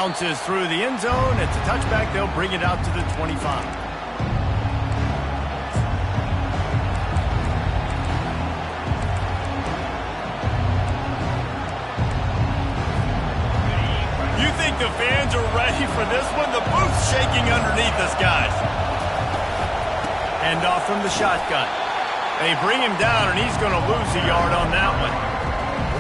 Bounces through the end zone. It's a touchback. They'll bring it out to the 25. You think the fans are ready for this one? The booth's shaking underneath us, guys. Hand off from the shotgun. They bring him down, and he's going to lose a yard on that one.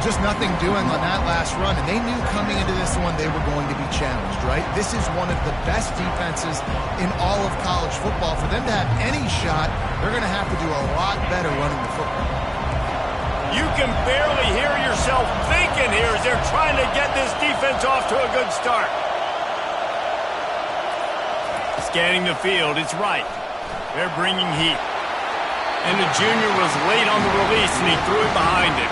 Just nothing doing on that last run, and they knew coming into this one they were going to be challenged, right? This is one of the best defenses in all of college football. For them to have any shot, they're going to have to do a lot better running the football. You can barely hear yourself thinking here as they're trying to get this defense off to a good start. Scanning the field, it's right. They're bringing heat. And the junior was late on the release, and he threw it behind him.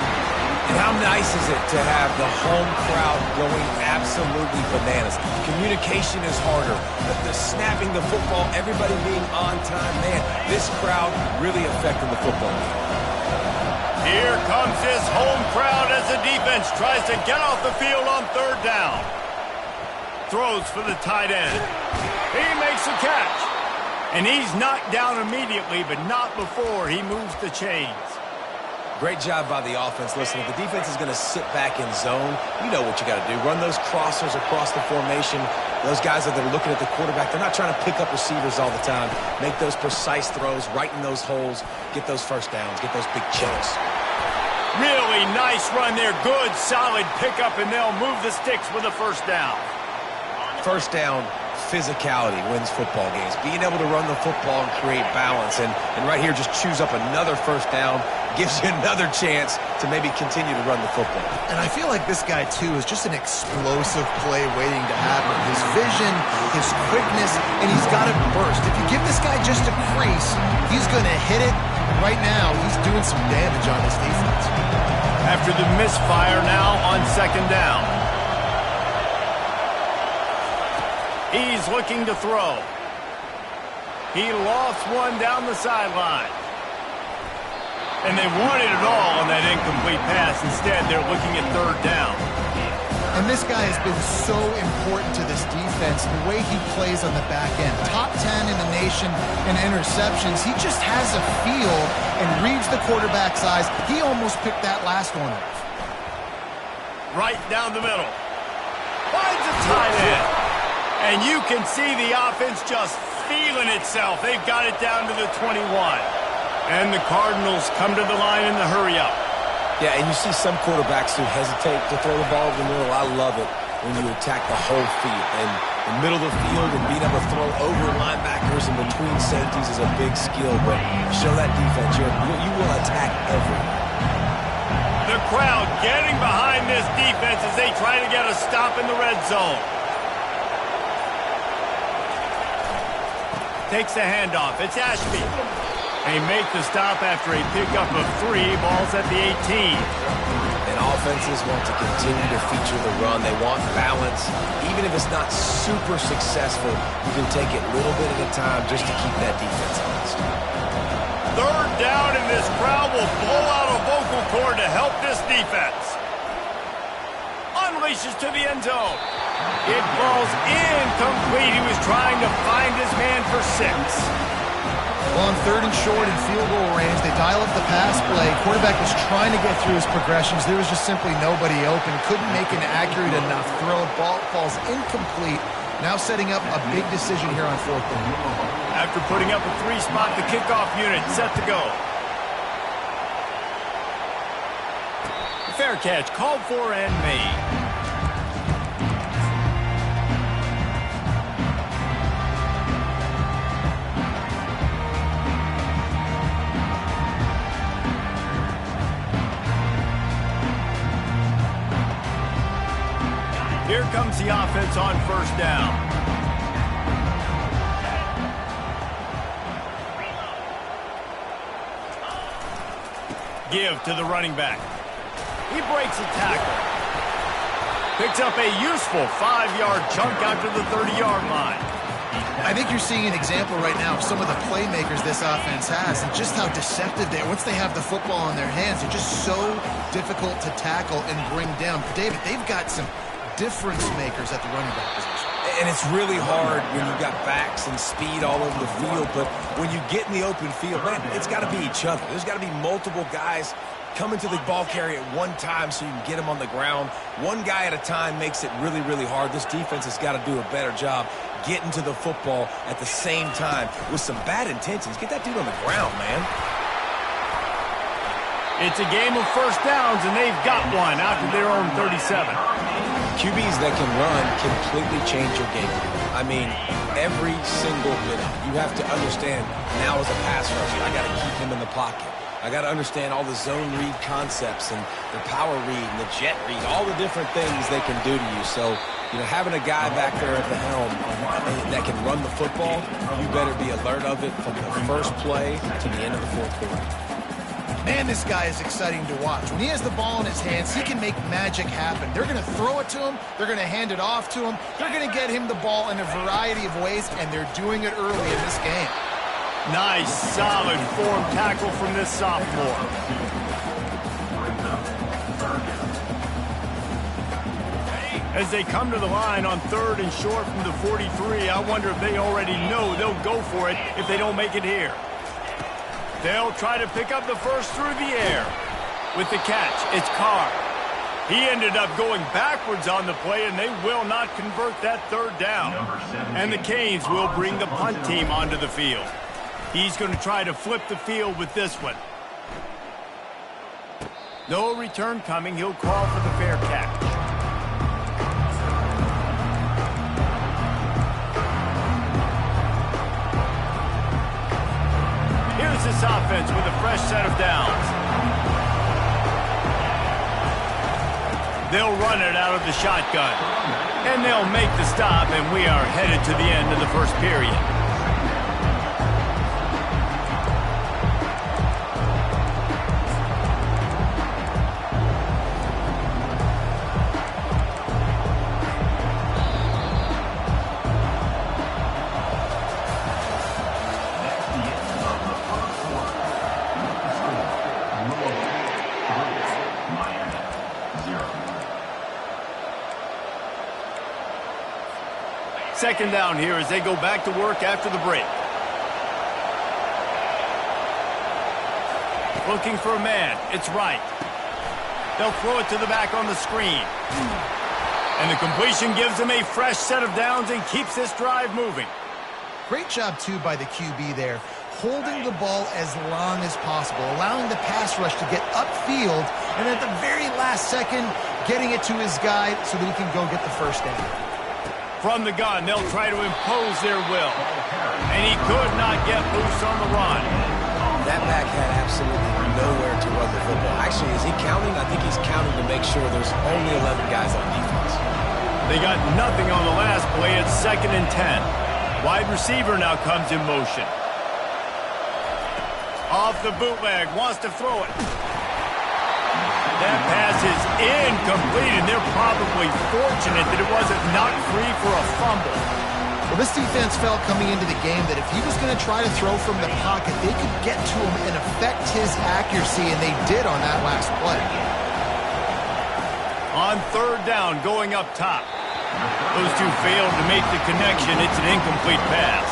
And how nice is it to have the home crowd going absolutely bananas? Communication is harder. The snapping the football, everybody being on time. Man, this crowd really affecting the football. Here comes this home crowd as the defense tries to get off the field on third down. Throws for the tight end. He makes a catch. And he's knocked down immediately, but not before he moves the chains. Great job by the offense. Listen, if the defense is going to sit back in zone, you know what you got to do. Run those crossers across the formation. Those guys that are looking at the quarterback, they're not trying to pick up receivers all the time. Make those precise throws, right in those holes, get those first downs, get those big chunks. Really nice run there. Good, solid pickup, and they'll move the sticks with a first down. First down, physicality wins football games. Being able to run the football and create balance. And right here, just choose up another first down. Gives you another chance to maybe continue to run the football. And I feel like this guy, too, is just an explosive play waiting to happen. His vision, his quickness, and he's got it burst. If you give this guy just a crease, he's going to hit it. Right now, he's doing some damage on this defense. After the misfire now on second down. He's looking to throw. He lost one down the sideline. And they wanted it all on that incomplete pass. Instead, they're looking at third down. And this guy has been so important to this defense, the way he plays on the back end. Top 10 in the nation in interceptions. He just has a feel and reads the quarterback's eyes. He almost picked that last one off. Right down the middle. Finds a tight end. And you can see the offense just feeling itself. They've got it down to the 21. And the Cardinals come to the line in the hurry-up. Yeah, and you see some quarterbacks who hesitate to throw the ball over the middle. I love it when you attack the whole field. And the middle of the field and being able to throw over linebackers and between safeties is a big skill. But show that defense. You will attack everyone. The crowd getting behind this defense as they try to get a stop in the red zone. Takes the handoff. It's Ashby. They make the stop after a pickup of 3 balls at the 18. And offenses want to continue to feature the run. They want balance. Even if it's not super successful, you can take it little bit at a time just to keep that defense honest. Third down, and this crowd will blow out a vocal cord to help this defense. Unleashes to the end zone. It falls incomplete. He was trying to find his man for 6. Well, on third and short and field goal range, they dial up the pass play. Quarterback was trying to get through his progressions. There was just simply nobody open. Couldn't make an accurate enough throw. Ball falls incomplete. Now setting up a big decision here on fourth down. After putting up a 3-spot, the kickoff unit set to go. Fair catch called for and made. Here comes the offense on first down. Give to the running back. He breaks a tackle. Picks up a useful 5-yard chunk out to the 30-yard line. I think you're seeing an example right now of some of the playmakers this offense has and just how deceptive they are. Once they have the football in their hands, they're just so difficult to tackle and bring down. David, they've got some difference makers at the running back position. And it's really hard when you've got backs and speed all over the field, but when you get in the open field, man, it's got to be each other. There's got to be multiple guys coming to the ball carrier at one time so you can get him on the ground. One guy at a time makes it really, really hard. This defense has got to do a better job getting to the football at the same time with some bad intentions. Get that dude on the ground, man. It's a game of first downs, and they've got one out to their own 37. QBs that can run completely change your game. I mean, every single bit of it. You have to understand now as a pass rusher, I got to keep him in the pocket. I got to understand all the zone read concepts and the power read and the jet read, all the different things they can do to you. So, having a guy back there at the helm that can run the football, you better be alert of it from the first play to the end of the fourth quarter. Man, this guy is exciting to watch. When he has the ball in his hands, he can make magic happen. They're going to throw it to him. They're going to hand it off to him. They're going to get him the ball in a variety of ways, and they're doing it early in this game. Nice, solid form tackle from this sophomore. As they come to the line on 3rd and short from the 43, I wonder if they already know they'll go for it if they don't make it here. They'll try to pick up the first through the air. With the catch, it's Carr. He ended up going backwards on the play, and they will not convert that 3rd down. And the Canes will bring the punt team onto the field. He's going to try to flip the field with this one. No return coming. He'll call for the fair catch. Here's this offense with a fresh set of downs. They'll run it out of the shotgun. And they'll make the stop, and we are headed to the end of the first period. Second down here as they go back to work after the break. Looking for a man. It's right. They'll throw it to the back on the screen. And the completion gives them a fresh set of downs and keeps this drive moving. Great job, too, by the QB there, holding the ball as long as possible, allowing the pass rush to get upfield, and at the very last second, getting it to his guy so that he can go get the first down. From the gun, they'll try to impose their will. And he could not get loose on the run. That back had absolutely nowhere to run the football. Actually, is he counting? I think he's counting to make sure there's only 11 guys on defense. They got nothing on the last play. It's 2nd and 10. Wide receiver now comes in motion. Off the bootleg, wants to throw it. That pass is incomplete, and they're probably fortunate that it wasn't knocked free for a fumble. Well, this defense felt coming into the game that if he was going to try to throw from the pocket, they could get to him and affect his accuracy, and they did on that last play. On 3rd down, going up top. Those two failed to make the connection. It's an incomplete pass.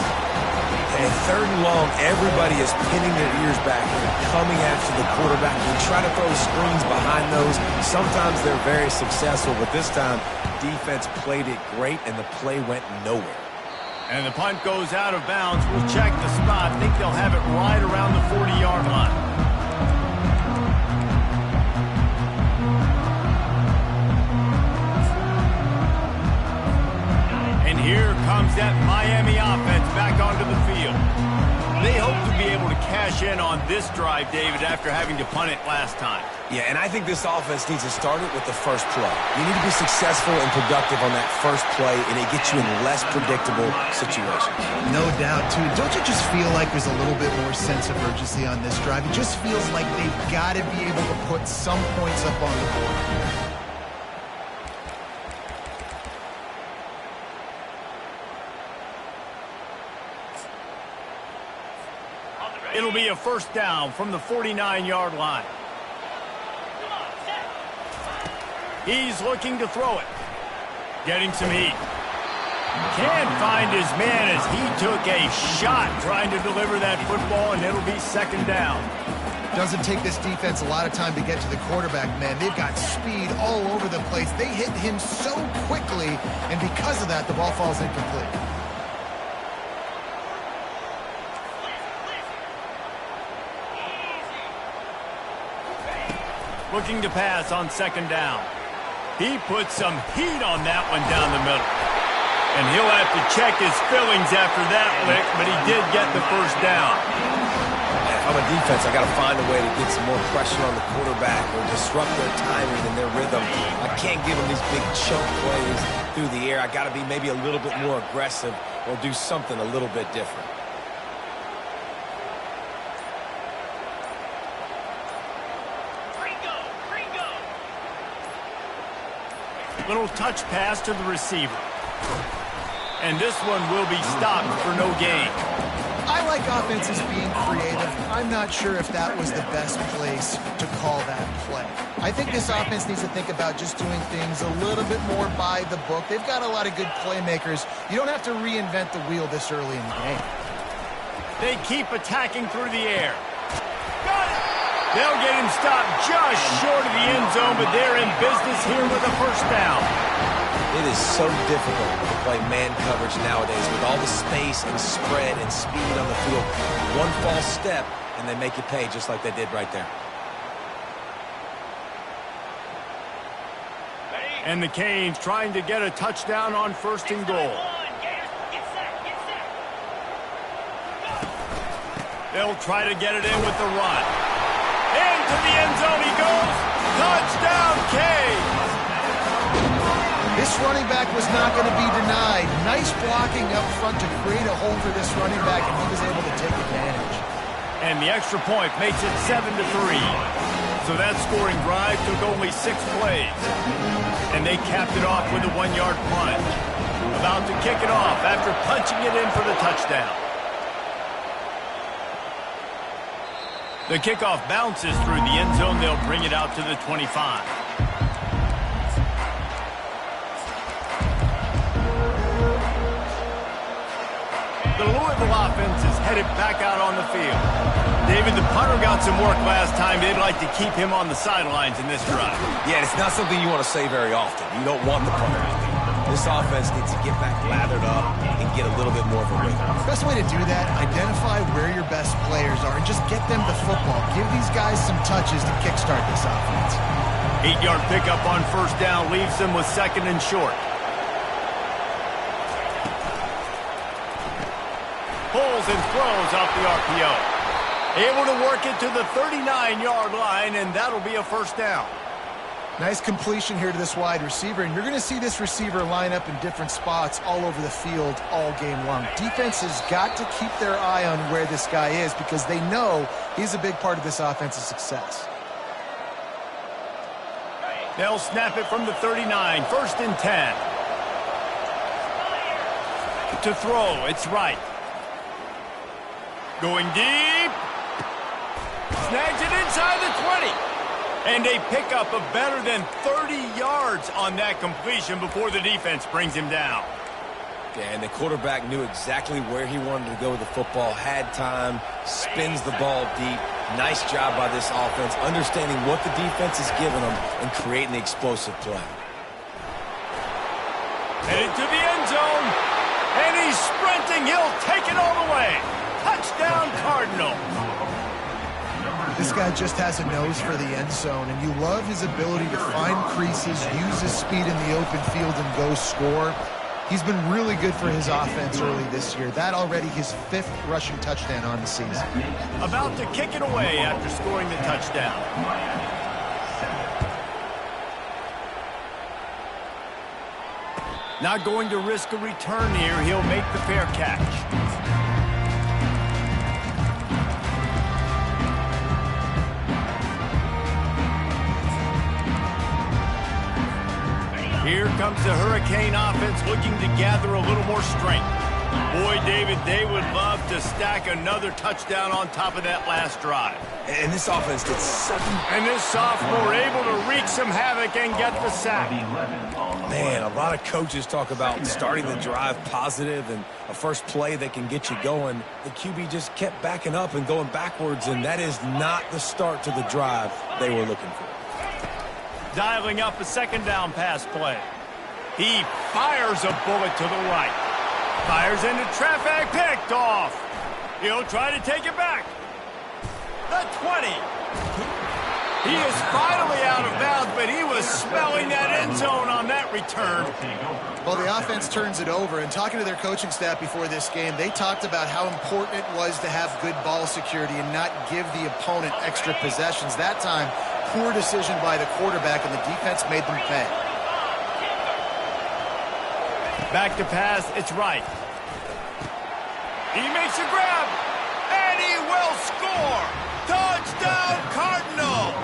And 3rd and long, everybody is pinning their ears back and coming after the quarterback. You try to throw screens behind those. Sometimes they're very successful, but this time, defense played it great, and the play went nowhere. And the punt goes out of bounds. We'll check the spot. I think they'll have it right around the 40-yard line. And here comes that Miami offense back onto the field. They hope to be able to cash in on this drive, David, after having to punt it last time. Yeah, and I think this offense needs to start it with the first play. You need to be successful and productive on that first play, and it gets you in less predictable situations. No doubt, too. Don't you just feel like there's a little bit more sense of urgency on this drive? It just feels like they've got to be able to put some points up on the board here. It'll be a first down from the 49-yard line. He's looking to throw it. Getting some heat. Can't find his man as he took a shot trying to deliver that football, and it'll be second down. Doesn't take this defense a lot of time to get to the quarterback, man. They've got speed all over the place. They hit him so quickly, and because of that, the ball falls incomplete. Looking to pass on second down. He put some heat on that one down the middle. And he'll have to check his fillings after that lick, but he did get the first down. If I'm a defense, I got to find a way to get some more pressure on the quarterback or disrupt their timing and their rhythm. I can't give them these big choke plays through the air. I got to be maybe a little bit more aggressive or do something a little bit different. Little touch pass to the receiver. And this one will be stopped for no gain. I like offenses being creative. I'm not sure if that was the best place to call that play. I think this offense needs to think about just doing things a little bit more by the book. They've got a lot of good playmakers. You don't have to reinvent the wheel this early in the game. They keep attacking through the air. Got it! They'll get him stopped just short of the end zone, but they're in business here with a first down. It is so difficult to play man coverage nowadays with all the space and spread and speed on the field. One false step, and they make you pay just like they did right there. And the Canes trying to get a touchdown on first and goal. They'll try to get it in with the run. Into the end zone he goes. Touchdown, Canes! This running back was not going to be denied. Nice blocking up front to create a hole for this running back, and he was able to take advantage. And the extra point makes it 7-3. So that scoring drive took only 6 plays. And they capped it off with a 1-yard punt. About to kick it off after punching it in for the touchdown. The kickoff bounces through the end zone. They'll bring it out to the 25. The Louisville offense is headed back out on the field. David, the punter got some work last time. They'd like to keep him on the sidelines in this drive. Yeah, it's not something you want to say very often. You don't want the punter out there. This offense needs to get back lathered up and get a little bit more of a rhythm. Best way to do that, identify where your best players are and just get them the football. Give these guys some touches to kickstart this offense. 8-yard pickup on first down leaves them with second and short. Pulls and throws off the RPO. Able to work it to the 39-yard line, and that'll be a first down. Nice completion here to this wide receiver, and you're going to see this receiver line up in different spots all over the field all game long. Defense has got to keep their eye on where this guy is because they know he's a big part of this offense's success. They'll snap it from the 39, first and 10. To throw, it's right. Going deep. Snags it inside the 20. And a pickup of better than 30 yards on that completion before the defense brings him down. Yeah, and the quarterback knew exactly where he wanted to go with the football, had time, spins the ball deep. Nice job by this offense, understanding what the defense is giving them and creating the explosive play. Headed to the end zone, and he's sprinting. He'll take it all the way. Touchdown, Cardinals. This guy just has a nose for the end zone, and you love his ability to find creases, use his speed in the open field, and go score. He's been really good for his offense early this year. That already his 5th rushing touchdown on the season. About to kick it away after scoring the touchdown. Not going to risk a return here. He'll make the fair catch. Here comes the Hurricane offense looking to gather a little more strength. Boy, David, they would love to stack another touchdown on top of that last drive. And this offense did 7. And this sophomore able to wreak some havoc and get the sack. Man, a lot of coaches talk about starting the drive positive and a first play that can get you going. The QB just kept backing up and going backwards, and that is not the start to the drive they were looking for. Dialing up a second down pass play. He fires a bullet to the right. Fires into traffic, picked off. He'll try to take it back. The 20. He is finally out of bounds, but he was smelling that end zone on that return. Well, the offense turns it over, and talking to their coaching staff before this game, they talked about how important it was to have good ball security and not give the opponent extra possessions. That time, poor decision by the quarterback, and the defense made them pay. Back to pass, it's right. He makes a grab, and he will score. Touchdown, Cardinals!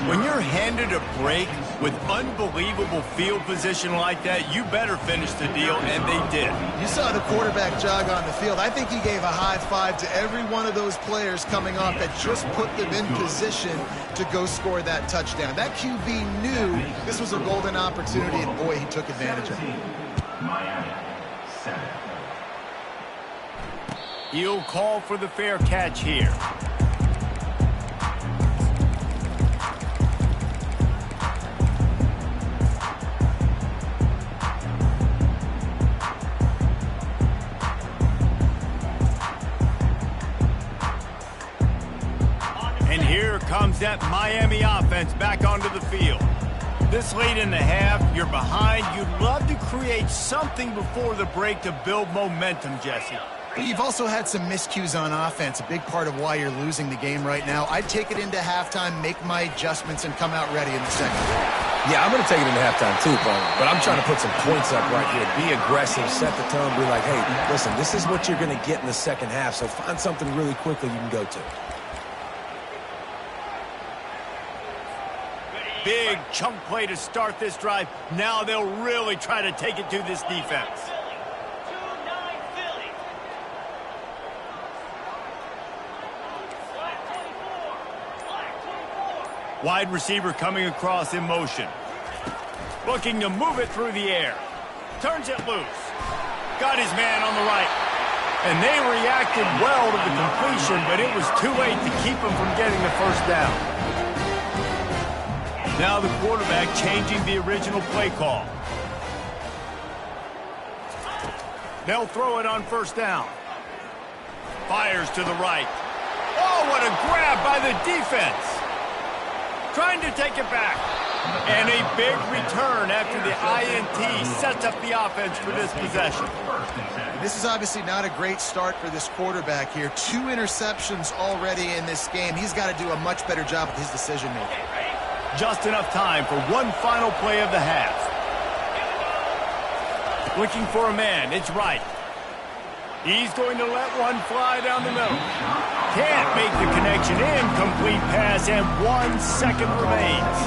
When you're handed a break with unbelievable field position like that, you better finish the deal, and they did. You saw the quarterback jog on the field. I think he gave a high five to every one of those players coming off that just put them in position to go score that touchdown. That QB knew this was a golden opportunity, and boy, he took advantage of it. He'll call for the fair catch here. And here comes that Miami offense back onto the field. This late in the half, you're behind. You'd love to create something before the break to build momentum, Jesse. But you've also had some miscues on offense, a big part of why you're losing the game right now. I'd take it into halftime, make my adjustments, and come out ready in the second. Yeah, I'm going to take it into halftime too, but I'm trying to put some points up right here. Be aggressive, set the tone, be like, hey, listen, this is what you're going to get in the second half, so find something really quickly you can go to. Big chunk play to start this drive. Now they'll really try to take it to this defense. Wide receiver coming across in motion. Looking to move it through the air. Turns it loose. Got his man on the right. And they reacted well to the completion, but it was too late to keep him from getting the first down. Now the quarterback changing the original play call. They'll throw it on first down. Fires to the right. Oh, what a grab by the defense. Trying to take it back. And a big return after the INT sets up the offense for this possession. This is obviously not a great start for this quarterback here. 2 interceptions already in this game. He's got to do a much better job with his decision-making. Just enough time for one final play of the half. Looking for a man. It's right. He's going to let one fly down the middle. Can't make the connection. Incomplete pass, and 1 second remains.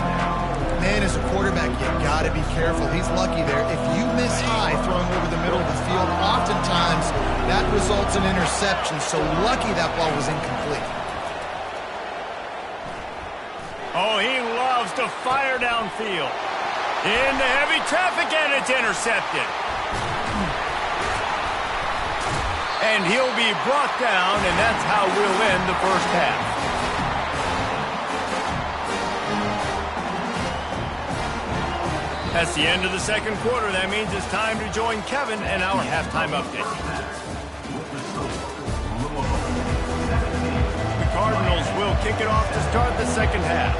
Man, as a quarterback, you got to be careful. He's lucky there. If you miss high throwing over the middle of the field, oftentimes that results in interception. So lucky that ball was incomplete. Oh, he loves to fire downfield. Into heavy traffic, and it's intercepted. And he'll be brought down, and that's how we'll end the first half. That's the end of the second quarter. That means it's time to join Kevin and our halftime update. The Cardinals will kick it off to start the second half.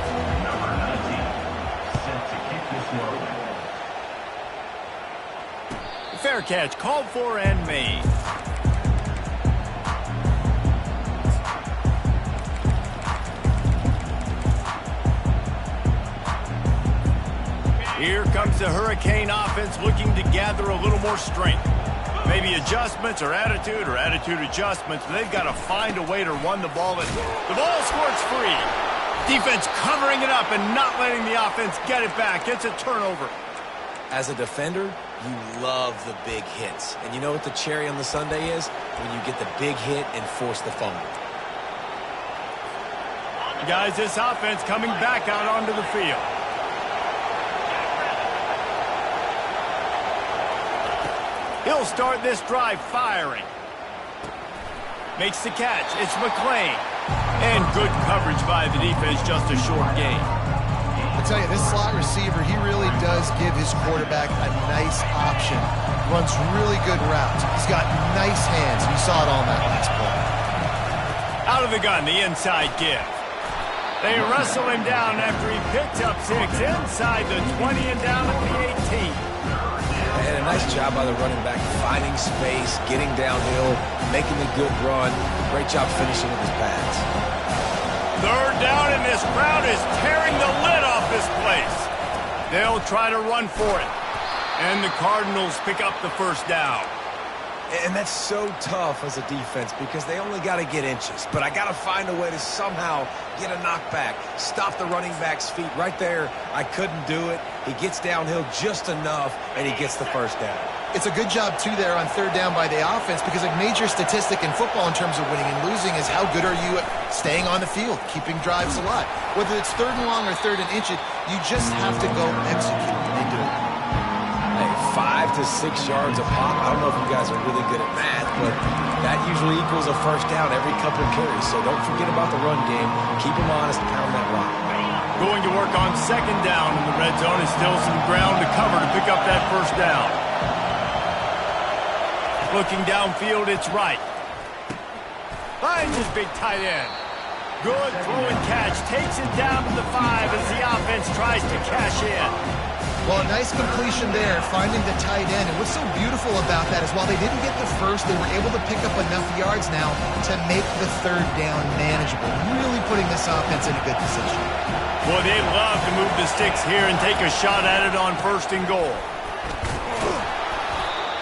Fair catch called for and made. Here comes the Hurricane offense looking to gather a little more strength. Maybe adjustments or attitude adjustments, but they've got to find a way to run the ball. The ball squirts free. Defense covering it up and not letting the offense get it back. It's a turnover. As a defender, you love the big hits. And you know what the cherry on the sundae is? When you get the big hit and force the fumble. Guys, this offense coming back out onto the field. He'll start this drive firing. Makes the catch. It's McLean. And good coverage by the defense, just a short gain. I tell you, this slot receiver, he really does give his quarterback a nice option. Runs really good routes. He's got nice hands. You saw it all in that last play. Out of the gun, the inside give. They wrestle him down after he picked up 6 inside the 20 and down at the 18. And a nice job by the running back, finding space, getting downhill, making a good run. Great job finishing with his pads. Third down, and this crowd is tearing the lid off this place. They'll try to run for it. And the Cardinals pick up the first down. And that's so tough as a defense because they only got to get inches. But I got to find a way to somehow get a knockback, stop the running back's feet right there. I couldn't do it. He gets downhill just enough, and he gets the first down. It's a good job, too, there on third down by the offense because a major statistic in football in terms of winning and losing is how good are you at staying on the field, keeping drives alive. Whether it's third and long or third and inch, you just have to go execute. They do it. 5 to 6 yards a pop. I don't know if you guys are really good at math, but that usually equals a first down every couple of carries. So don't forget about the run game. Keep them honest, pound that rock. Going to work on second down in the red zone. Is still some ground to cover to pick up that first down. Looking downfield, it's right. Finds his big tight end. Good throw and catch. Takes it down to the 5 as the offense tries to cash in. Well, a nice completion there, finding the tight end. And what's so beautiful about that is while they didn't get the first, they were able to pick up enough yards now to make the third down manageable, really putting this offense in a good position. Boy, they love to move the sticks here and take a shot at it on first and goal.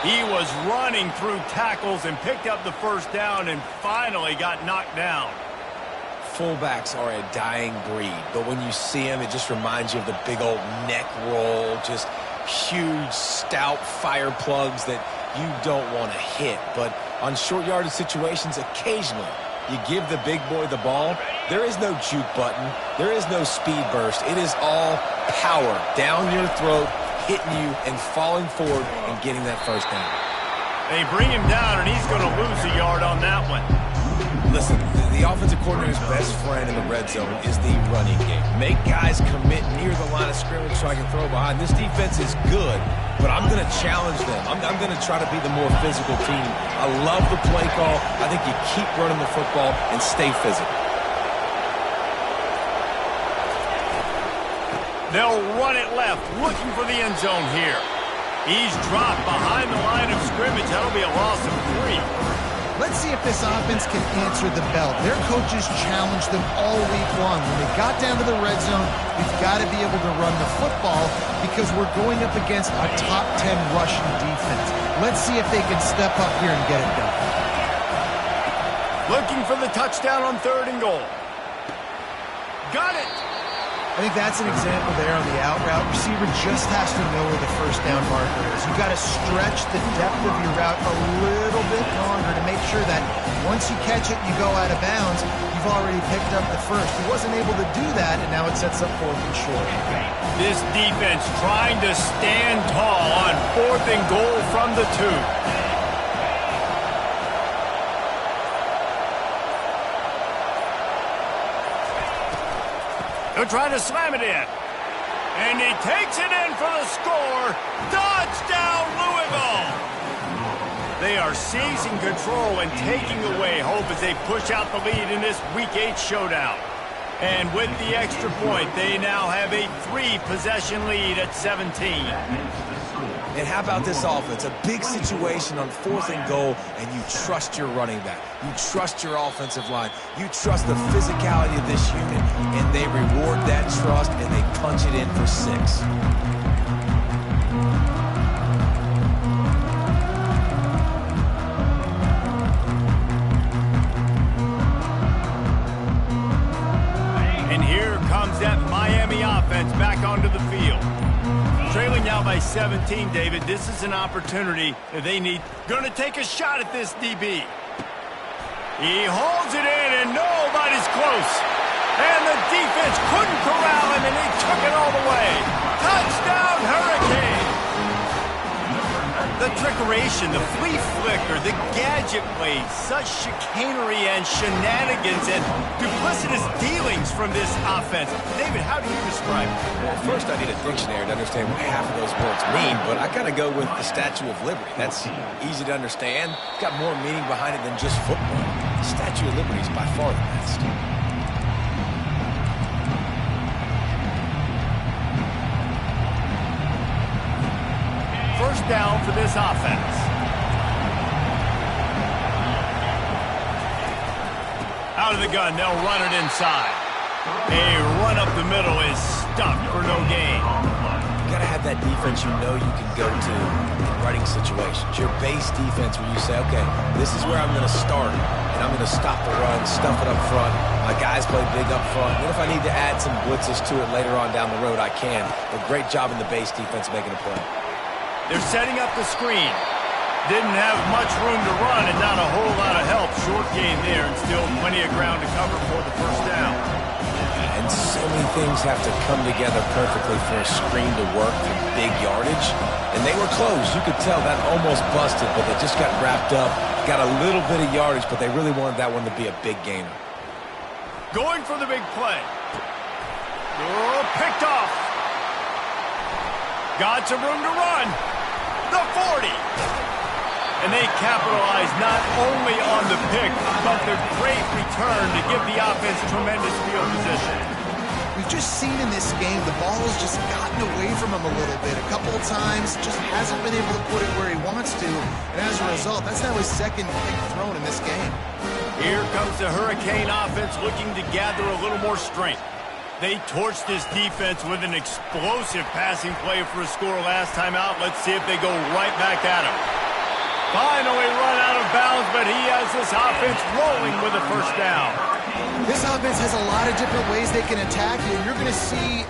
He was running through tackles and picked up the first down and finally got knocked down. Fullbacks are a dying breed, but when you see him, it just reminds you of the big old neck roll, just huge, stout fire plugs that you don't want to hit. But on short yardage situations, occasionally, you give the big boy the ball. There is no juke button. There is no speed burst. It is all power down your throat, hitting you and falling forward and getting that first down. They bring him down, and he's going to lose a yard on that one. Listen, the offensive coordinator's best friend in the red zone is the running game. Make guys commit near the line of scrimmage so I can throw behind. This defense is good, but I'm going to challenge them. I'm going to try to be the more physical team. I love the play call. I think you keep running the football and stay physical. They'll run it left, looking for the end zone here. He's dropped behind the line of scrimmage. That'll be a loss of 3. Let's see if this offense can answer the bell. Their coaches challenged them all week long. When they got down to the red zone, we've got to be able to run the football because we're going up against a top 10 rushing defense. Let's see if they can step up here and get it done. Looking for the touchdown on third and goal. Got it! I think that's an example there on the out route. Receiver just has to know where the first down marker is. You've got to stretch the depth of your route a little bit longer to make sure that once you catch it and you go out of bounds, you've already picked up the first. He wasn't able to do that, and now it sets up fourth and short. This defense trying to stand tall on fourth and goal from the 2. They'll try to slam it in. And he takes it in for the score. Touchdown, Louisville! They are seizing control and taking away hope as they push out the lead in this Week 8 showdown. And with the extra point, they now have a 3-possession lead at 17. And how about this offense? A big situation on fourth and goal, and you trust your running back. You trust your offensive line. You trust the physicality of this unit, and they reward that trust, and they punch it in for 6. And here comes that Miami offense back onto the field. Trailing now by 17, David. This is an opportunity that they need. Going to take a shot at this DB. He holds it in, and nobody's close. And the defense couldn't corral him, and he took it all the way. Touchdown, Hurricane! The trickeration, the flea flicker, the gadget plays, such chicanery and shenanigans and duplicitous dealings from this offense. David, how do you describe it? Well, first I need a dictionary to understand what half of those words mean, but I kind of go with the Statue of Liberty. That's easy to understand. It's got more meaning behind it than just football. The Statue of Liberty is by far the best. First down for this offense. Out of the gun, they'll run it inside. A run up the middle is stuck for no gain. You got to have that defense you know you can go to in running situations. Your base defense where you say, okay, this is where I'm going to start, and I'm going to stop the run, stuff it up front. My guys play big up front. Then if I need to add some blitzes to it later on down the road, I can. But great job in the base defense making a play. They're setting up the screen. Didn't have much room to run and not a whole lot of help. Short gain there and still plenty of ground to cover for the first down. And so many things have to come together perfectly for a screen to work for big yardage. And they were close. You could tell that almost busted, but they just got wrapped up. Got a little bit of yardage, but they really wanted that one to be a big gainer. Going for the big play. Oh, picked off. Got some room to run. The 40. And they capitalize not only on the pick, but the great return to give the offense tremendous field position. We've just seen in this game the ball has just gotten away from him a little bit. A couple of times, just hasn't been able to put it where he wants to. And as a result, that's now his second pick thrown in this game. Here comes the Hurricane offense looking to gather a little more strength. They torched this defense with an explosive passing play for a score last time out. Let's see if they go right back at him. Finally run out of bounds, but he has this offense rolling with a first down. This offense has a lot of different ways they can attack you, and you're going to see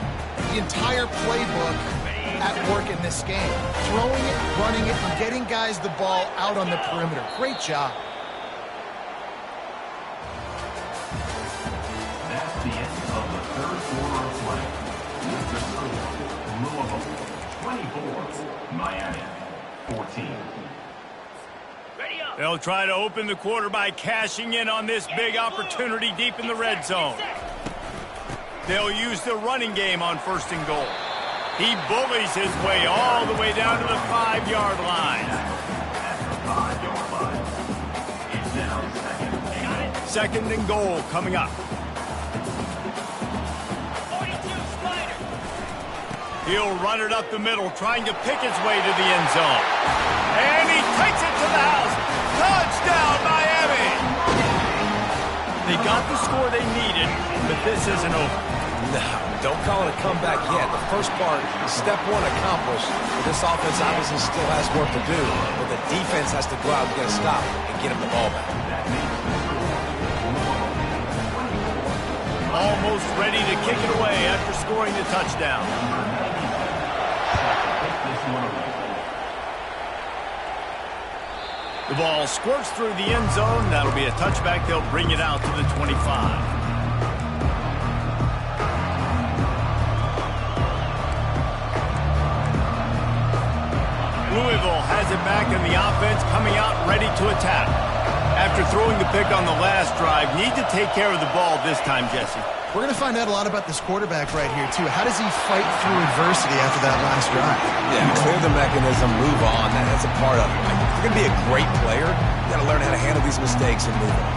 the entire playbook at work in this game. Throwing it, running it, and getting guys the ball out on the perimeter. Great job. That's the end of the third quarter of play. With the score, Louisville 24, Miami 14. They'll try to open the quarter by cashing in on this big opportunity deep in the red zone. They'll use the running game on first and goal. He bullies his way all the way down to the 5-yard line. Second and goal coming up. He'll run it up the middle, trying to pick his way to the end zone. And he takes it to the house. Touchdown, Miami! They got the score they needed, but this isn't over. No, don't call it a comeback yet. The first part, step one accomplished. But this offense obviously still has work to do. But the defense has to go out and get a stop and get him the ball back. Almost ready to kick it away after scoring the touchdown. The ball squirts through the end zone. That'll be a touchback. They'll bring it out to the 25. Louisville has it back in the offense, coming out ready to attack. After throwing the pick on the last drive, need to take care of the ball this time, Jesse. We're going to find out a lot about this quarterback right here, too. How does he fight through adversity after that last drive? Yeah, clear the mechanism, move on. That's a part of it. Like, if you're going to be a great player, you got to learn how to handle these mistakes and move on.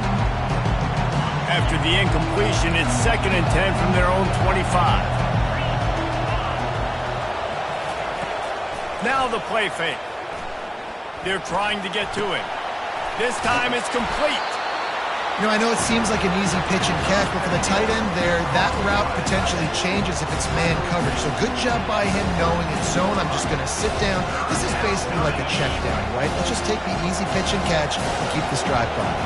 After the incompletion, it's 2nd and 10 from their own 25. Now the play fake. They're trying to get to it. This time it's complete. You know, I know it seems like an easy pitch and catch, but for the tight end there, that route potentially changes if it's man coverage. So good job by him knowing in zone, I'm just going to sit down. This is basically like a check down, right? Let's just take the easy pitch and catch and keep this drive going.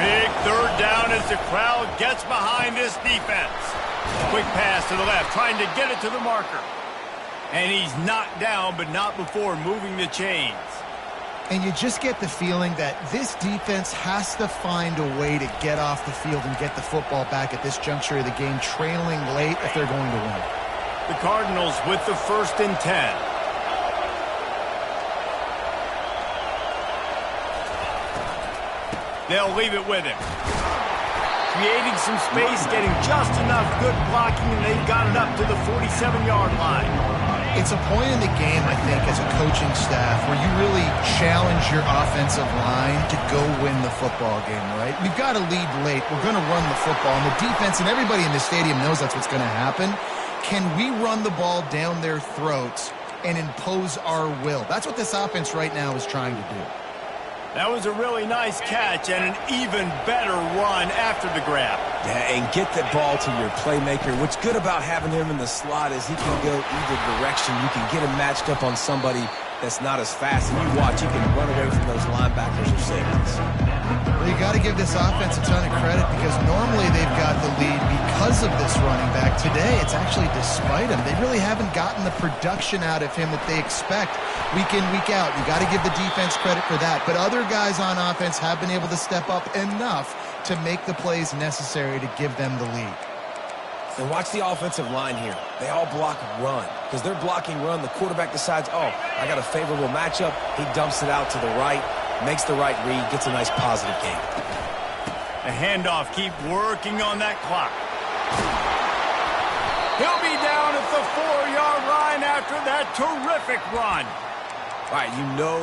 Big third down as the crowd gets behind this defense. Quick pass to the left, trying to get it to the marker. And he's knocked down, but not before moving the chains. And you just get the feeling that this defense has to find a way to get off the field and get the football back at this juncture of the game, trailing late if they're going to win. The Cardinals with the 1st and 10. They'll leave it with him. Creating some space, getting just enough good blocking, and they've got it up to the 47-yard line. It's a point in the game, I think, as a coaching staff where you really challenge your offensive line to go win the football game, right? We've got to lead late. We're going to run the football. And the defense and everybody in the stadium knows that's what's going to happen. Can we run the ball down their throats and impose our will? That's what this offense right now is trying to do. That was a really nice catch and an even better run after the grab. Yeah, and get the ball to your playmaker. What's good about having him in the slot is he can go either direction. You can get him matched up on somebody that's not as fast. And you watch, he can run away from those linebackers or safeties. Well, you got to give this offense a ton of credit because normally they've got the lead because of this running back. Today, it's actually despite him. They really haven't gotten the production out of him that they expect week in, week out. You got to give the defense credit for that. But other guys on offense have been able to step up enough to make the plays necessary to give them the lead. And watch the offensive line here. They all block run. Because they're blocking run, the quarterback decides, oh, I got a favorable matchup. He dumps it out to the right, makes the right read, gets a nice positive gain. A handoff, keep working on that clock. He'll be down at the 4-yard line after that terrific run. All right, you know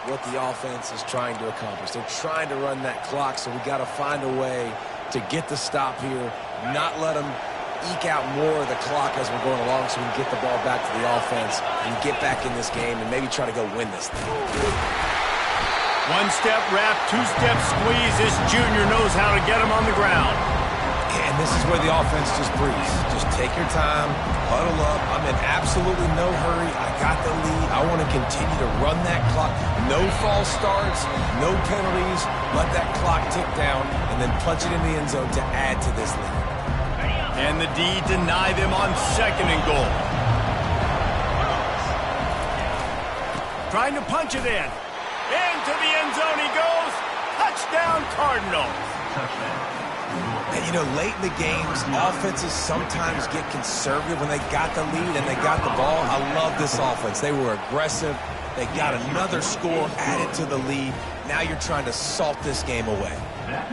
what the offense is trying to accomplish. They're trying to run that clock, so we got to find a way to get the stop here, not let them eke out more of the clock as we're going along so we can get the ball back to the offense and get back in this game and maybe try to go win this thing. One-step wrap, two-step squeeze. This junior knows how to get him on the ground. And this is where the offense just breathes. Just take your time, huddle up. I'm in absolutely no hurry. I got the lead. I want to continue to run that clock. No false starts, no penalties. Let that clock tick down and then punch it in the end zone to add to this lead. And the D deny them on 2nd and goal. Trying to punch it in. Into the end zone he goes. Touchdown Cardinals. And, you know, late in the games, offenses sometimes get conservative when they got the lead and they got the ball. I love this offense. They were aggressive. They got another score added to the lead. Now you're trying to salt this game away.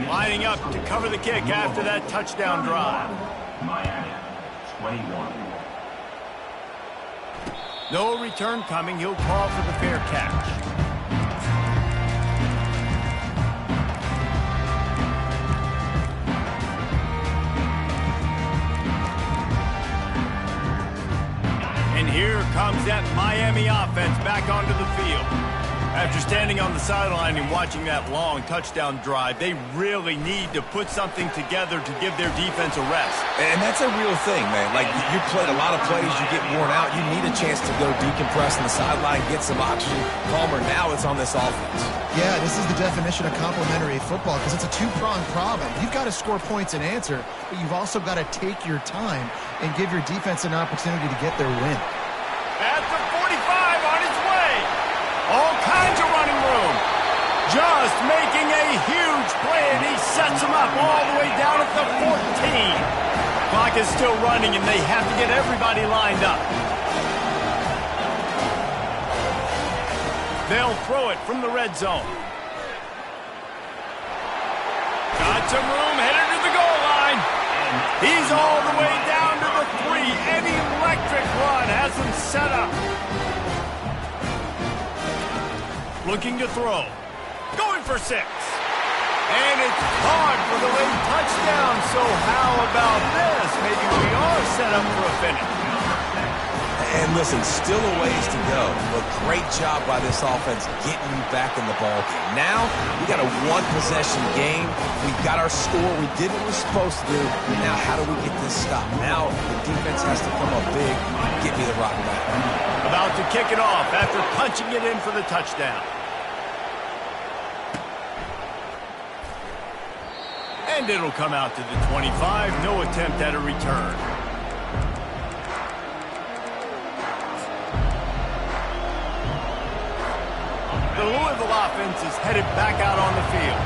Lining up to cover the kick after that touchdown drive. Miami, 21. No return coming. He'll call for the fair catch. And here comes that Miami offense back onto the field. After standing on the sideline and watching that long touchdown drive, they really need to put something together to give their defense a rest. And that's a real thing, man. Like, you played a lot of plays, you get worn out. You need a chance to go decompress on the sideline, get some oxygen. Palmer, now it's on this offense. Yeah, this is the definition of complementary football because it's a two-pronged problem. You've got to score points and answer, but you've also got to take your time and give your defense an opportunity to get their win. At the 45 on his way. All kinds of running room. Just making a huge play, and he sets him up all the way down at the 14. Clock is still running, and they have to get everybody lined up. They'll throw it from the red zone. Got some room, headed to the goal line. He's all the way down to the 3. An electric run has him set up. Looking to throw. Going for 6. And it's caught for the late touchdown. So how about this? Maybe we are set up for a finish. And listen, still a ways to go, but great job by this offense getting you back in the ball game. Now, we got a one-possession game. We got our score. We did what we're supposed to do. Now, how do we get this stop? Now, the defense has to come up big. Get me the rock back. About to kick it off after punching it in for the touchdown. And it'll come out to the 25. No attempt at a return. The Louisville offense is headed back out on the field.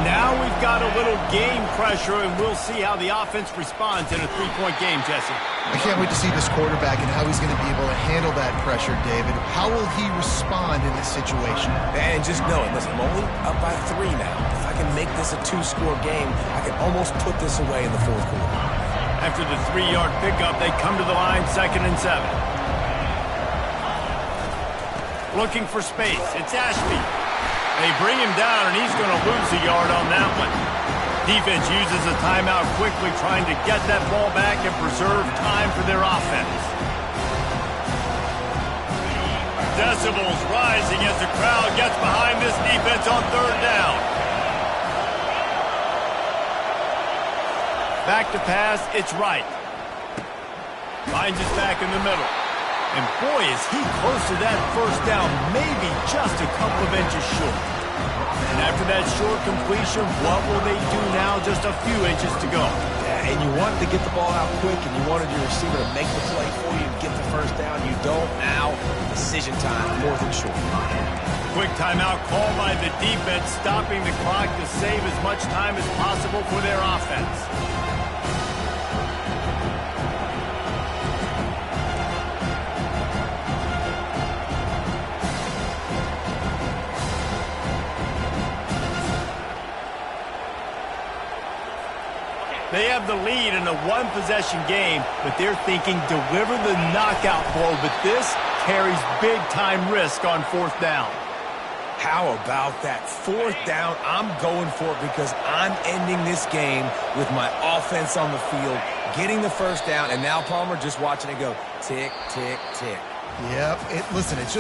Now we've got a little game pressure, and we'll see how the offense responds in a 3-point game, Jesse. I can't wait to see this quarterback and how he's going to be able to handle that pressure, David. How will he respond in this situation? And just know it. Listen, I'm only up by 3 now. If I can make this a two-score game. I can almost put this away in the fourth quarter. After the 3-yard pickup, they come to the line, 2nd and 7. Looking for space. It's Ashby. They bring him down, and he's going to lose a yard on that one. Defense uses a timeout quickly, trying to get that ball back and preserve time for their offense. Decibels rising as the crowd gets behind this defense on 3rd down. Back to pass, it's Wright. Finds his back in the middle. And boy, is he close to that first down, maybe just a couple of inches short. And after that short completion, what will they do now? Just a few inches to go. Yeah, and you wanted to get the ball out quick, and you wanted your receiver to make the play for you and get the first down. You don't now. Decision time, 4th and short. Quick timeout called by the defense, stopping the clock to save as much time as possible for their offense. They have the lead in a one-possession game, but they're thinking deliver the knockout blow, but this carries big-time risk on 4th down. How about that? 4th down, I'm going for it because I'm ending this game with my offense on the field, getting the first down, and now Palmer just watching it go tick, tick, tick. Yep. Listen, it's just